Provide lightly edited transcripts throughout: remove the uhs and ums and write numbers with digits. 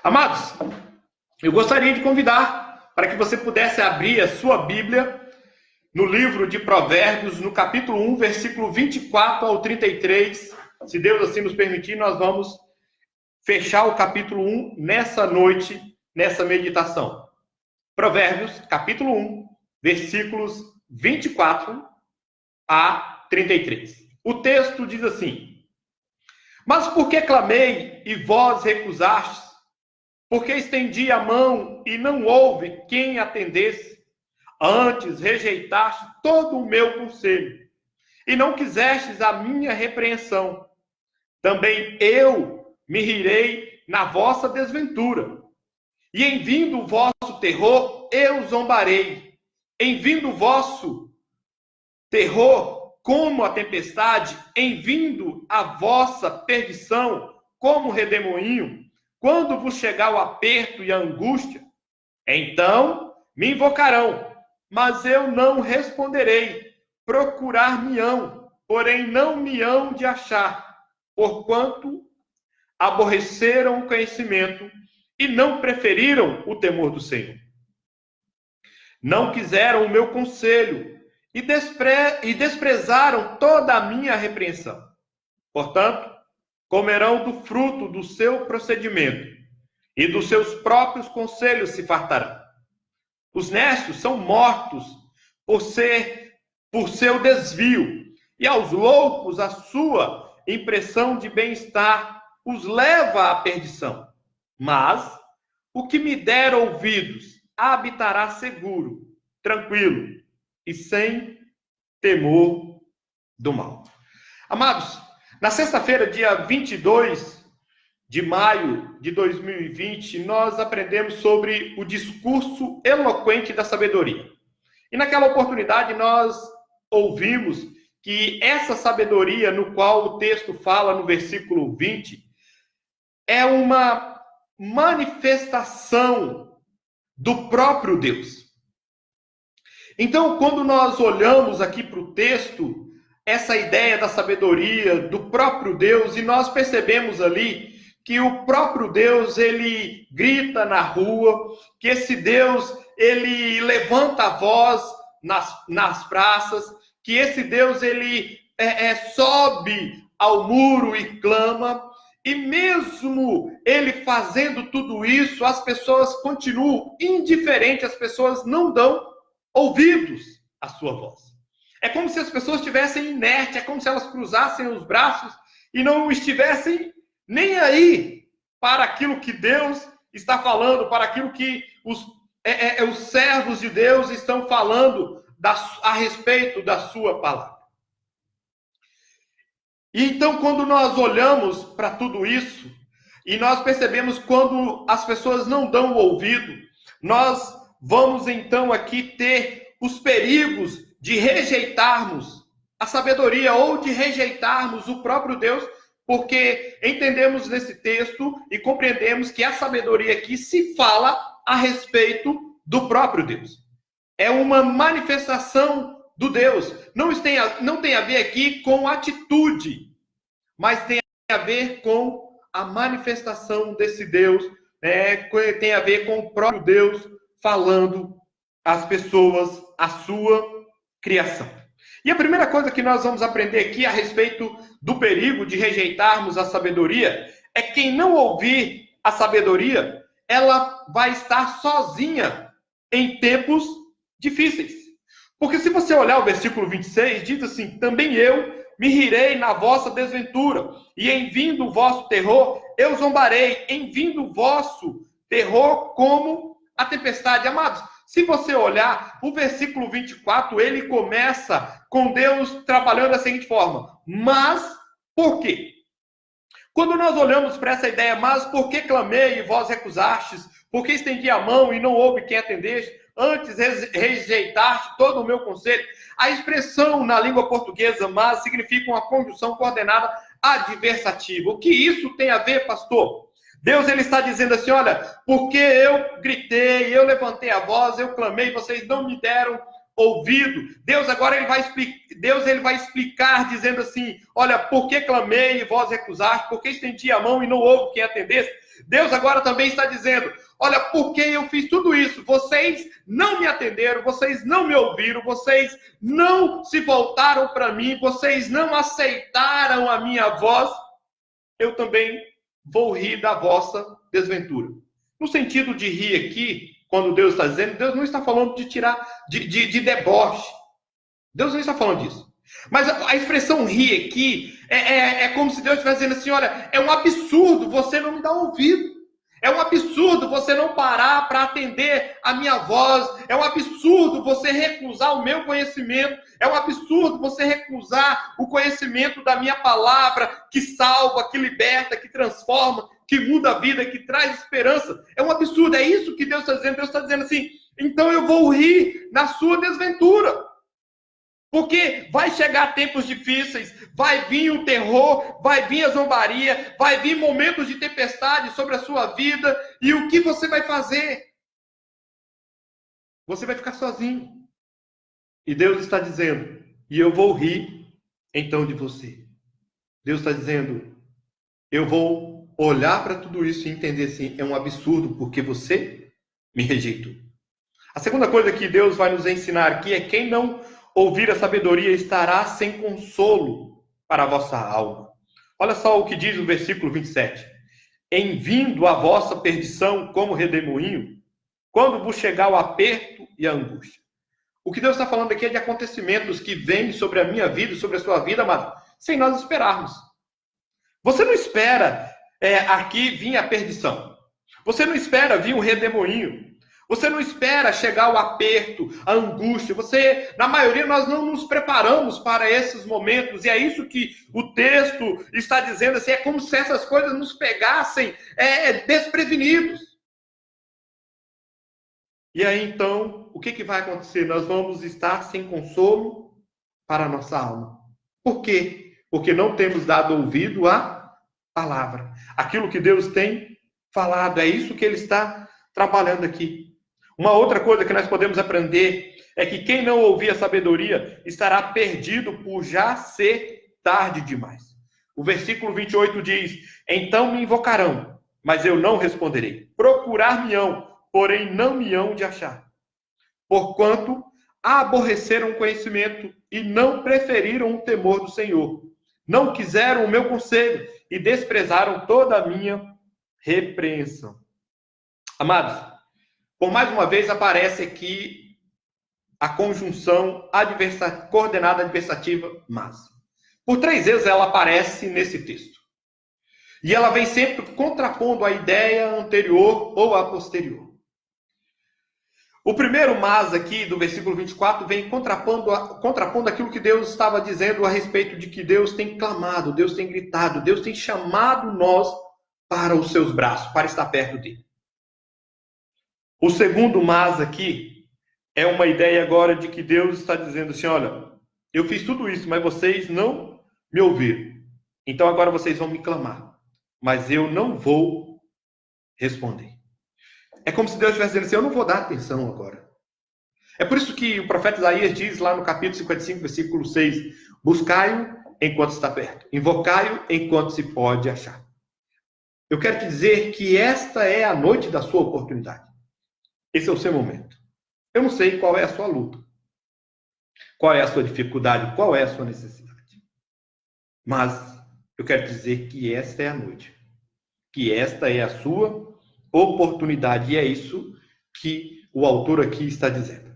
Amados, eu gostaria de convidar para que você pudesse abrir a sua Bíblia no livro de Provérbios, no capítulo 1, versículo 24 ao 33. Se Deus assim nos permitir, nós vamos fechar o capítulo 1 nessa noite, nessa meditação. Provérbios, capítulo 1, versículos 24 a 33. O texto diz assim: Mas por que clamei e vós recusastes? Porque estendi a mão e não houve quem atendesse? Antes rejeitaste todo o meu conselho e não quisestes a minha repreensão. Também eu me rirei na vossa desventura. E em vindo o vosso terror, eu zombarei. Em vindo o vosso terror, como a tempestade, em vindo a vossa perdição, como redemoinho, quando vos chegar o aperto e a angústia, então me invocarão, mas eu não responderei. Procurar-me-ão, porém não me hão de achar, porquanto aborreceram o conhecimento e não preferiram o temor do Senhor. Não quiseram o meu conselho e desprezaram toda a minha repreensão. Portanto, comerão do fruto do seu procedimento e dos seus próprios conselhos se fartarão. Os necios são mortos por seu desvio, e aos loucos a sua impressão de bem-estar os leva à perdição. Mas o que me der ouvidos habitará seguro, tranquilo e sem temor do mal. Amados, na sexta-feira, dia 22 de maio de 2020, nós aprendemos sobre o discurso eloquente da sabedoria. E naquela oportunidade nós ouvimos que essa sabedoria, no qual o texto fala no versículo 20, é uma manifestação do próprio Deus. Então, quando nós olhamos aqui para o texto, essa ideia da sabedoria do próprio Deus, e nós percebemos ali que o próprio Deus, ele grita na rua, que esse Deus, ele levanta a voz nas praças, que esse Deus, ele sobe ao muro e clama, e mesmo ele fazendo tudo isso, as pessoas continuam indiferentes, as pessoas não dão ouvidos à sua voz. É como se as pessoas estivessem inertes, é como se elas cruzassem os braços e não estivessem nem aí para aquilo que Deus está falando, para aquilo que os servos de Deus estão falando a respeito da sua palavra. E então, quando nós olhamos para tudo isso, e nós percebemos quando as pessoas não dão ouvido, nós vamos então aqui ter os perigos de rejeitarmos a sabedoria ou de rejeitarmos o próprio Deus, porque entendemos nesse texto e compreendemos que a sabedoria aqui se fala a respeito do próprio Deus. É uma manifestação do Deus. Não tem a ver aqui com atitude, mas tem a ver com a manifestação desse Deus, tem a ver com o próprio Deus falando às pessoas, a sua criação. E a primeira coisa que nós vamos aprender aqui a respeito do perigo de rejeitarmos a sabedoria é que quem não ouvir a sabedoria, ela vai estar sozinha em tempos difíceis. Porque se você olhar o versículo 26, diz assim: também eu me rirei na vossa desventura, e em vindo o vosso terror, eu zombarei, em vindo o vosso terror como a tempestade. Amados, se você olhar, o versículo 24, ele começa com Deus trabalhando da seguinte forma: mas por quê? Quando nós olhamos para essa ideia, mas por que clamei e vós recusastes? Por que estendi a mão e não houve quem atendesse? Antes rejeitaste todo o meu conselho. A expressão na língua portuguesa, mas, significa uma conjunção coordenada adversativa. O que isso tem a ver, pastor? Deus, ele está dizendo assim: olha, porque eu gritei, eu levantei a voz, eu clamei, vocês não me deram ouvido. Deus agora ele vai explicar dizendo assim: olha, por que clamei e vós recusaste? Por que estendi a mão e não houve quem atendesse? Deus agora também está dizendo: olha, porque eu fiz tudo isso, vocês não me atenderam, vocês não me ouviram, vocês não se voltaram para mim, vocês não aceitaram a minha voz, eu também vou rir da vossa desventura. No sentido de rir aqui, quando Deus está dizendo, Deus não está falando de tirar, de deboche. Deus não está falando disso. Mas a expressão rir aqui é como se Deus estivesse dizendo assim: olha, é um absurdo você não me dar ouvido. É um absurdo você não parar para atender a minha voz. É um absurdo você recusar o meu conhecimento. É um absurdo você recusar o conhecimento da minha palavra, que salva, que liberta, que transforma, que muda a vida, que traz esperança. É um absurdo, é isso que Deus está dizendo. Deus está dizendo assim: então eu vou rir na sua desventura. Porque vai chegar tempos difíceis, vai vir o terror, vai vir a zombaria, vai vir momentos de tempestade sobre a sua vida. E o que você vai fazer? Você vai ficar sozinho. E Deus está dizendo: e eu vou rir então de você. Deus está dizendo: eu vou olhar para tudo isso e entender assim, é um absurdo porque você me rejeitou. A segunda coisa que Deus vai nos ensinar aqui é: quem não ouvir a sabedoria estará sem consolo para a vossa alma. Olha só o que diz o versículo 27. Em vindo a vossa perdição como redemoinho, quando vos chegar o aperto e a angústia. O que Deus está falando aqui é de acontecimentos que vêm sobre a minha vida, sobre a sua vida, mas sem nós esperarmos. Você não espera aqui vir a perdição. Você não espera vir um redemoinho. Você não espera chegar o aperto, a angústia. Na maioria, nós não nos preparamos para esses momentos. E é isso que o texto está dizendo. Assim, é como se essas coisas nos pegassem desprevenidos. E aí, então, o que vai acontecer? Nós vamos estar sem consolo para a nossa alma. Por quê? Porque não temos dado ouvido à palavra. Aquilo que Deus tem falado, é isso que Ele está trabalhando aqui. Uma outra coisa que nós podemos aprender é que quem não ouvir a sabedoria estará perdido por já ser tarde demais. O versículo 28 diz: então me invocarão, mas eu não responderei. Procurar-me-ão, porém não me hão de achar. Porquanto aborreceram o conhecimento e não preferiram o temor do Senhor. Não quiseram o meu conselho e desprezaram toda a minha repreensão. Amados, por mais uma vez aparece aqui a conjunção coordenada adversativa mas. Por 3 vezes ela aparece nesse texto. E ela vem sempre contrapondo a ideia anterior ou a posterior. O primeiro mas aqui do versículo 24 vem contrapondo aquilo que Deus estava dizendo a respeito de que Deus tem clamado, Deus tem gritado, Deus tem chamado nós para os seus braços, para estar perto dele. O segundo mas aqui é uma ideia agora de que Deus está dizendo assim: olha, eu fiz tudo isso, mas vocês não me ouviram. Então agora vocês vão me clamar, mas eu não vou responder. É como se Deus estivesse dizendo assim: eu não vou dar atenção agora. É por isso que o profeta Isaías diz lá no capítulo 55, versículo 6, buscai-o enquanto está perto, invocai-o enquanto se pode achar. Eu quero te dizer que esta é a noite da sua oportunidade. Esse é o seu momento. Eu não sei qual é a sua luta, qual é a sua dificuldade, qual é a sua necessidade. Mas eu quero dizer que esta é a noite, que esta é a sua oportunidade. E é isso que o autor aqui está dizendo.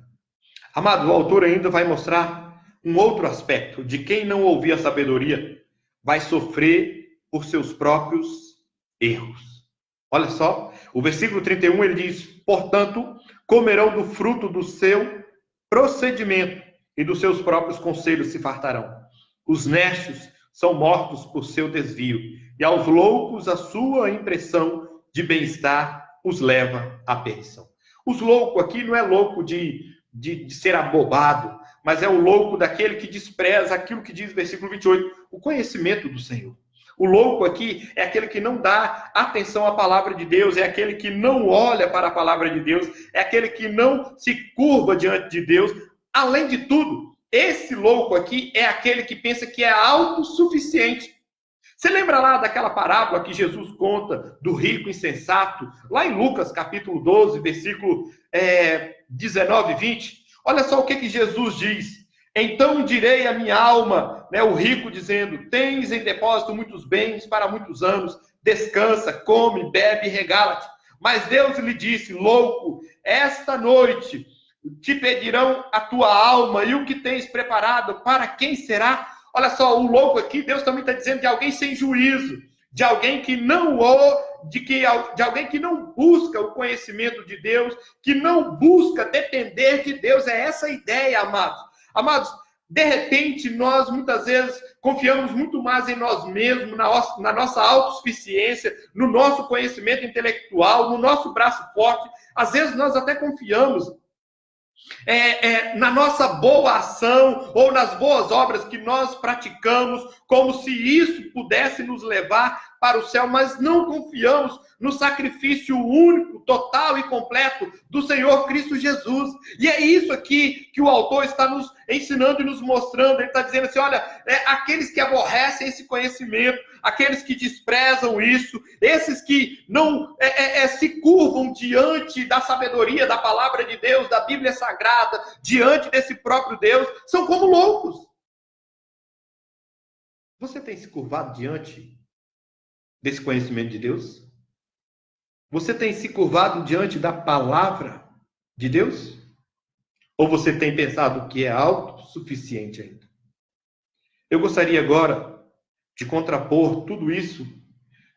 Amado, o autor ainda vai mostrar um outro aspecto de quem não ouvir a sabedoria vai sofrer por seus próprios erros. Olha só, o versículo 31 ele diz: portanto, comerão do fruto do seu procedimento e dos seus próprios conselhos se fartarão. Os necios são mortos por seu desvio, e aos loucos a sua impressão de bem-estar os leva à perdição. Os loucos aqui não é louco de ser abobado, mas é o louco daquele que despreza aquilo que diz o versículo 28, o conhecimento do Senhor. O louco aqui é aquele que não dá atenção à palavra de Deus, é aquele que não olha para a palavra de Deus, é aquele que não se curva diante de Deus. Além de tudo, esse louco aqui é aquele que pensa que é autossuficiente. Você lembra lá daquela parábola que Jesus conta do rico insensato, lá em Lucas capítulo 12, versículo 19 e 20? Olha só o que Jesus diz. Então direi à minha alma, né, o rico dizendo, tens em depósito muitos bens para muitos anos, descansa, come, bebe e regala-te. Mas Deus lhe disse, louco, esta noite te pedirão a tua alma e o que tens preparado, para quem será? Olha só, o louco aqui, Deus também está dizendo de alguém sem juízo, de alguém que de alguém que não busca o conhecimento de Deus, que não busca depender de Deus. É essa a ideia, amados. Amados, de repente, nós muitas vezes confiamos muito mais em nós mesmos, na nossa autossuficiência, no nosso conhecimento intelectual, no nosso braço forte. Às vezes nós até confiamos na nossa boa ação ou nas boas obras que nós praticamos, como se isso pudesse nos levar para o céu, mas não confiamos no sacrifício único, total e completo do Senhor Cristo Jesus. E é isso aqui que o autor está nos ensinando e nos mostrando. Ele está dizendo assim, olha, aqueles que aborrecem esse conhecimento, aqueles que desprezam isso, esses que não se curvam diante da sabedoria da palavra de Deus, da Bíblia Sagrada, diante desse próprio Deus, são como loucos. Você tem se curvado diante desse conhecimento de Deus? Você tem se curvado diante da palavra de Deus? Ou você tem pensado que é autossuficiente ainda? Eu gostaria agora de contrapor tudo isso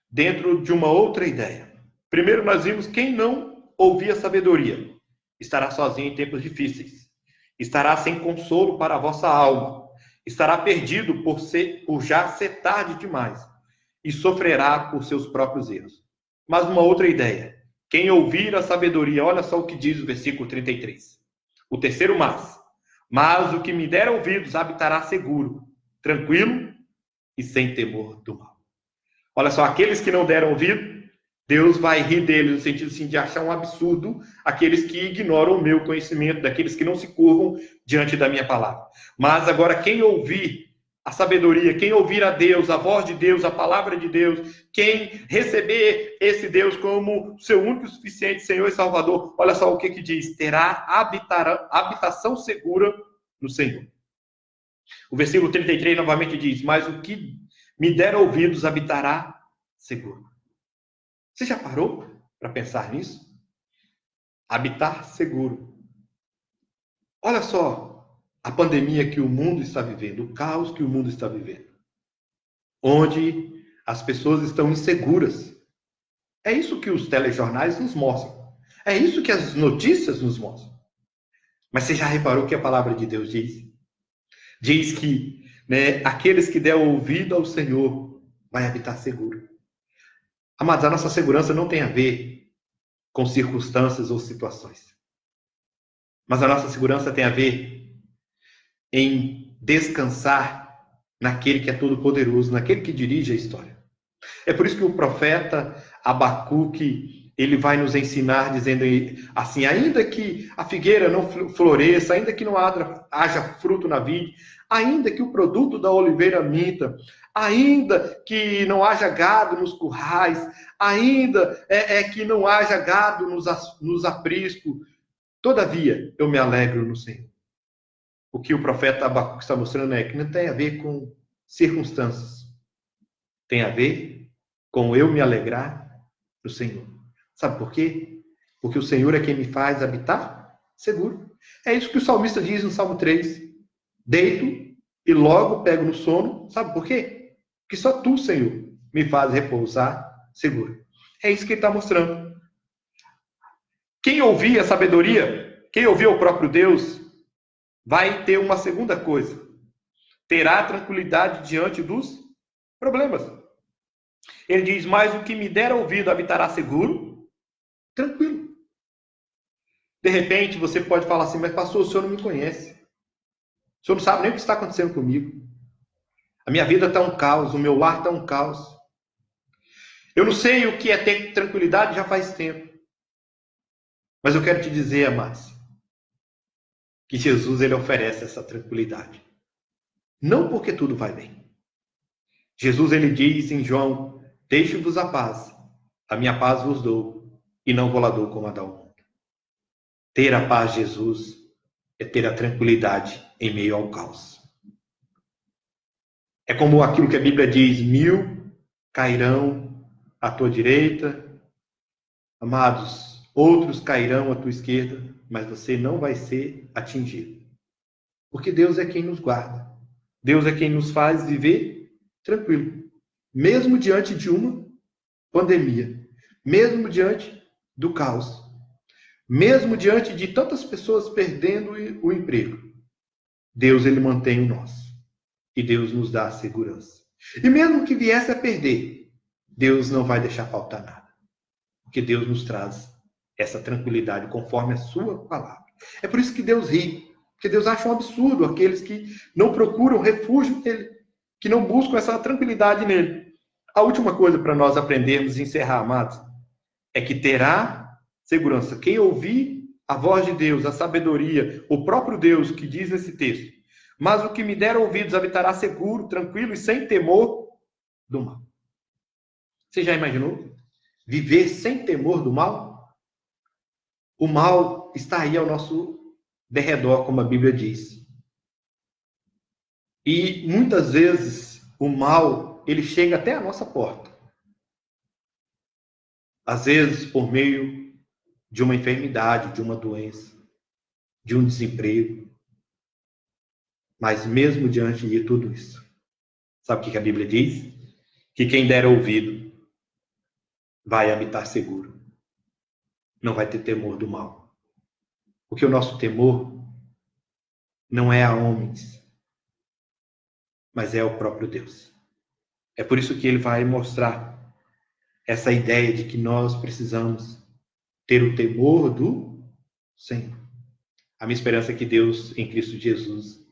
dentro de uma outra ideia. Primeiro nós vimos quem não ouvir a sabedoria estará sozinho em tempos difíceis. Estará sem consolo para a vossa alma. Estará perdido por já ser tarde demais. E sofrerá por seus próprios erros. Mas uma outra ideia. Quem ouvir a sabedoria, olha só o que diz o versículo 33. O terceiro mas o que me der ouvidos habitará seguro, tranquilo e sem temor do mal. Olha só, aqueles que não deram ouvido, Deus vai rir deles, no sentido assim, de achar um absurdo aqueles que ignoram o meu conhecimento, daqueles que não se curvam diante da minha palavra. Mas agora, quem ouvir a sabedoria, quem ouvir a Deus, a voz de Deus, a palavra de Deus, quem receber esse Deus como seu único e suficiente Senhor e Salvador, olha só o que diz, terá habitação segura no Senhor. O versículo 33 novamente diz, mas o que me der ouvidos habitará seguro. Você já parou para pensar nisso? Habitar seguro. Olha só a pandemia que o mundo está vivendo, o caos que o mundo está vivendo. Onde as pessoas estão inseguras. É isso que os telejornais nos mostram. É isso que as notícias nos mostram. Mas você já reparou que a palavra de Deus diz? Diz que aqueles que der ouvido ao Senhor vai habitar seguro. Amados, a nossa segurança não tem a ver com circunstâncias ou situações. Mas a nossa segurança tem a ver em descansar naquele que é todo-poderoso, naquele que dirige a história. É por isso que o profeta Abacuque, ele vai nos ensinar dizendo assim, ainda que a figueira não floresça, ainda que não haja fruto na vide, ainda que o produto da oliveira minta, ainda que não haja gado nos currais, ainda que não haja gado nos apriscos, todavia eu me alegro no Senhor. O que o profeta Abacuque está mostrando é que não tem a ver com circunstâncias. Tem a ver com eu me alegrar no Senhor. Sabe por quê? Porque o Senhor é quem me faz habitar seguro. É isso que o salmista diz no Salmo 3. Deito e logo pego no sono. Sabe por quê? Porque só tu, Senhor, me faz repousar seguro. É isso que ele está mostrando. Quem ouvir a sabedoria, quem ouvir o próprio Deus, vai ter uma segunda coisa. Terá tranquilidade diante dos problemas. Ele diz, mas o que me der ouvido habitará seguro, tranquilo. De repente, você pode falar assim, mas pastor, o senhor não me conhece. O senhor não sabe nem o que está acontecendo comigo. A minha vida está um caos, o meu lar está um caos. Eu não sei o que é ter tranquilidade já faz tempo. Mas eu quero te dizer, amados, que Jesus ele oferece essa tranquilidade. Não porque tudo vai bem, Jesus, ele diz em João: deixe-vos a minha paz vos dou, e não vou lá dou como a dá o mundo. Ter a paz de Jesus é ter a tranquilidade em meio ao caos. É como aquilo que a Bíblia diz: 1000 cairão à tua direita, amados, outros cairão à tua esquerda, mas você não vai ser atingido. Porque Deus é quem nos guarda. Deus é quem nos faz viver tranquilo. Mesmo diante de uma pandemia. Mesmo diante do caos. Mesmo diante de tantas pessoas perdendo o emprego. Deus, ele mantém o nosso. E Deus nos dá a segurança. E mesmo que viesse a perder, Deus não vai deixar faltar nada. Porque Deus nos traz essa tranquilidade conforme a sua palavra. É por isso que Deus ri. Porque Deus acha um absurdo aqueles que não procuram refúgio nele, que não buscam essa tranquilidade nele. A última coisa para nós aprendermos e encerrar, amados, é que terá segurança. Quem ouvir a voz de Deus, a sabedoria, o próprio Deus que diz nesse texto: mas o que me der ouvidos habitará seguro, tranquilo e sem temor do mal. Você já imaginou? Viver sem temor do mal? O mal está aí ao nosso derredor, como a Bíblia diz. E muitas vezes o mal, ele chega até a nossa porta. Às vezes por meio de uma enfermidade, de uma doença, de um desemprego. Mas mesmo diante de tudo isso, sabe o que a Bíblia diz? Que quem der ouvido vai habitar seguro. Não vai ter temor do mal. Porque o nosso temor não é a homens, mas é o próprio Deus. É por isso que ele vai mostrar essa ideia de que nós precisamos ter o temor do Senhor. A minha esperança é que Deus, em Cristo Jesus,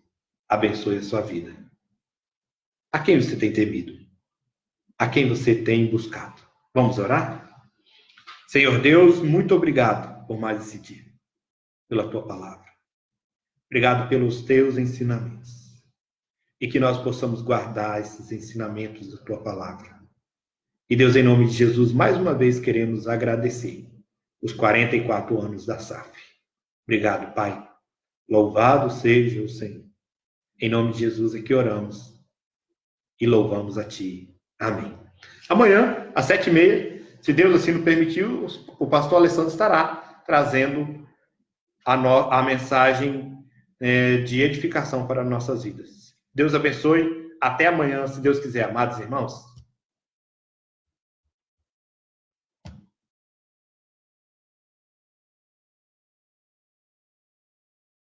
abençoe a sua vida. A quem você tem temido? A quem você tem buscado? Vamos orar? Senhor Deus, muito obrigado por mais esse dia, pela tua palavra. Obrigado pelos teus ensinamentos. E que nós possamos guardar esses ensinamentos da tua palavra. E Deus, em nome de Jesus, mais uma vez queremos agradecer os 44 anos da SAF. Obrigado, Pai. Louvado seja o Senhor. Em nome de Jesus é que oramos e louvamos a Ti. Amém. Amanhã, às 7h30, se Deus assim nos permitiu, o pastor Alessandro estará trazendo a mensagem de edificação para nossas vidas. Deus abençoe. Até amanhã, se Deus quiser, amados irmãos.